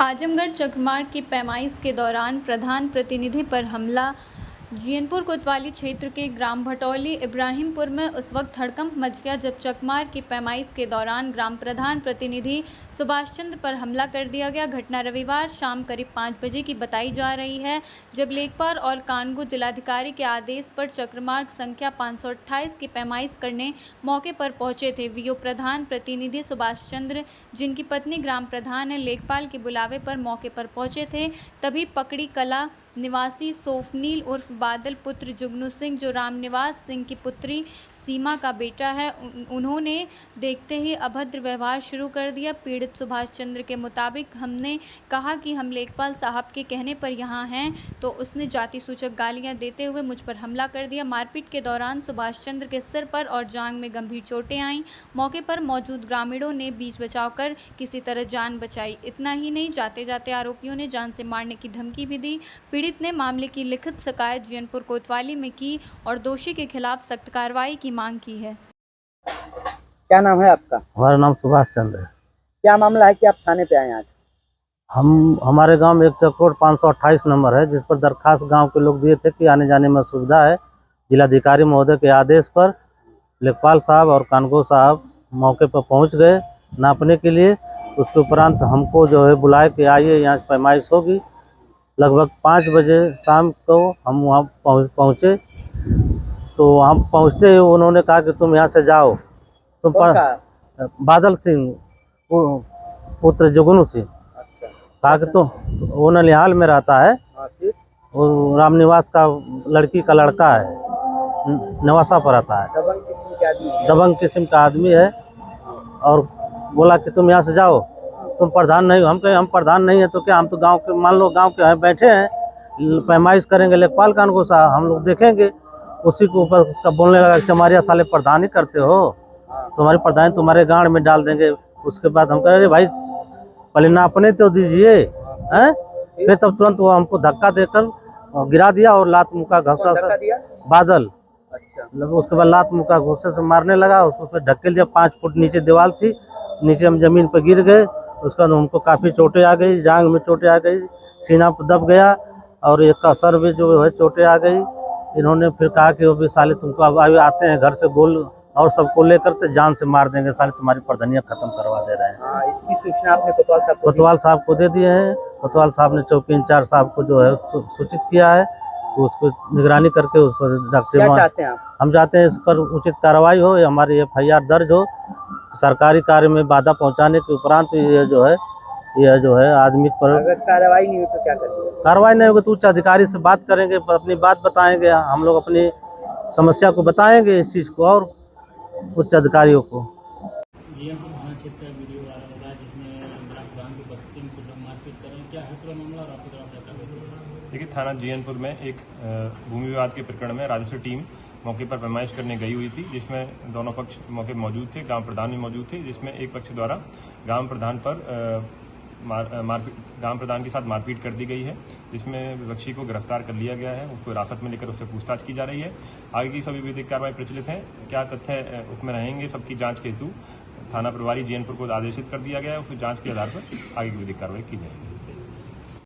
आजमगढ़ चकमार की पैमाइश के दौरान प्रधान प्रतिनिधि पर हमला। जीयनपुर कोतवाली क्षेत्र के ग्राम भटौली इब्राहिमपुर में उस वक्त हड़कंप मच गया जब चकमार की पैमाइश के दौरान ग्राम प्रधान प्रतिनिधि सुभाष चंद्र पर हमला कर दिया गया। घटना रविवार शाम करीब 5 बजे की बताई जा रही है, जब लेखपाल और कानगो जिलाधिकारी के आदेश पर चक्रमार्ग संख्या 528 की पैमाइश करने मौके पर पहुंचे थे। वीओ प्रधान प्रतिनिधि सुभाष चंद्र, जिनकी पत्नी ग्राम प्रधान है, लेखपाल के बुलावे पर मौके पर पहुंचे थे। तभी पकड़ी कला निवासी सोफनील उर्फ बादल पुत्र जुगनू सिंह, जो रामनिवास सिंह की पुत्री सीमा का बेटा है, उन्होंने देखते ही अभद्र व्यवहार शुरू कर दिया। पीड़ित सुभाष चंद्र के मुताबिक, हमने कहा कि हम लेखपाल साहब के कहने पर यहाँ हैं, तो उसने जाति सूचक गालियाँ देते हुए मुझ पर हमला कर दिया। मारपीट के दौरान सुभाष चंद्र के सिर पर और जांघ में गंभीर चोटें आईं। मौके पर मौजूद ग्रामीणों ने बीच बचाव कर किसी तरह जान बचाई। इतना ही नहीं, जाते जाते आरोपियों ने जान से मारने की धमकी भी दी। पीड़ित ने मामले की लिखित शिकायत जीयनपुर कोतवाली में की और दोषी के खिलाफ सख्त कार्रवाई की मांग की है। क्या नाम है आपका? हमारा नाम सुभाष चंद्र है। क्या मामला है कि आप थाने पे आए आज? हमारे गांव में एक चक्रोड 528 नंबर है, जिस पर दरखास्त गांव के लोग दिए थे कि आने जाने में सुविधा है। जिलाधिकारी महोदय के आदेश पर लेखपाल साहब और कानगो साहब मौके पर पहुंच गए नापने के लिए। उसके उपरांत हमको जो है बुलाए कि आइए यहाँ पैमाइश होगी। लगभग 5 बजे शाम को हम वहाँ पहुँचे। तो वहाँ पहुँचते ही उन्होंने कहा कि तुम यहाँ से जाओ। तुम पर बादल सिंह पुत्र जुगनू सिंह। अच्छा। कहा कि तुम वो ननिहाल में रहता है, वो रामनिवास का लड़की का लड़का है, नवासा पर रहता है, दबंग किस्म का आदमी है। और बोला कि तुम यहाँ से जाओ, तुम प्रधान नहीं हो। हम कहे हम प्रधान नहीं है तो क्या, हम तो गांव के, मान लो गांव के हैं, बैठे हैं, पैमाइश करेंगे लेखपाल कानगो साहब, हम लोग देखेंगे। उसी के ऊपर कब बोलने लगा कि चमारिया साले प्रधान ही करते हो, तुम्हारी प्रधान तुम्हारे गांड में डाल देंगे। उसके बाद हम कह रहे भाई पहले नापने तो दीजिए, हैं? फिर तब तुरंत वो हमको धक्का देकर गिरा दिया और लात मुक्का घुसा से बादल। अच्छा। उसके बाद लात मुक्का घुसे से मारने लगा। उसको फिर ढकेल दिया। 5 फुट नीचे दीवार थी, नीचे हम जमीन पर गिर गए। उसका हमको काफ़ी चोटें आ गई, जांघ में चोटें आ गई, सीना पर दब गया और एक का सर भी जो है चोटें आ गई। इन्होंने फिर कहा कि वो भी साले तुमको अब आते हैं घर से गोल और सबको लेकर तो जान से मार देंगे, साले तुम्हारी प्रधानियाँ खत्म करवा दे रहे हैं। इसकी सूचना आपने कोतवाल साहब को दे दिए हैं। कोतवाल साहब ने चौकी इंचार्ज साहब को जो है सूचित किया है, तो उसको निगरानी करके उस पर डॉक्टर क्या चाहते हैं आप? हम चाहते हैं इस पर उचित कार्रवाई हो, हमारी FIR दर्ज हो। सरकारी कार्य में बाधा पहुंचाने के उपरांत ये जो है आदमी पर अगर कार्रवाई नहीं हुई तो क्या करेंगे? कार्रवाई नहीं होगी तो उच्च अधिकारी से बात करेंगे, अपनी बात बताएंगे। हम लोग अपनी समस्या को बताएंगे इस चीज़ को और उच्च अधिकारियों को। देखिए, थाना जीयनपुर में एक भूमि विवाद के प्रकरण में राजस्व टीम मौके पर पैमाइश करने गई हुई थी, जिसमें दोनों पक्ष मौके मौजूद थे, ग्राम प्रधान भी मौजूद थे, जिसमें एक पक्ष द्वारा ग्राम प्रधान पर ग्राम प्रधान के साथ मारपीट कर दी गई है, जिसमें विपक्षी को गिरफ्तार कर लिया गया है। उसको हिरासत में लेकर उससे पूछताछ की जा रही है। आगे की सभी विधिक कार्रवाई प्रचलित है। क्या तथ्य उसमें रहेंगे, सबकी जांच के हेतु थाना प्रभारी जीयनपुर को आदेशित कर दिया गया है। उस जांच के आधार पर आगे की विधिक कार्रवाई की जाएगी।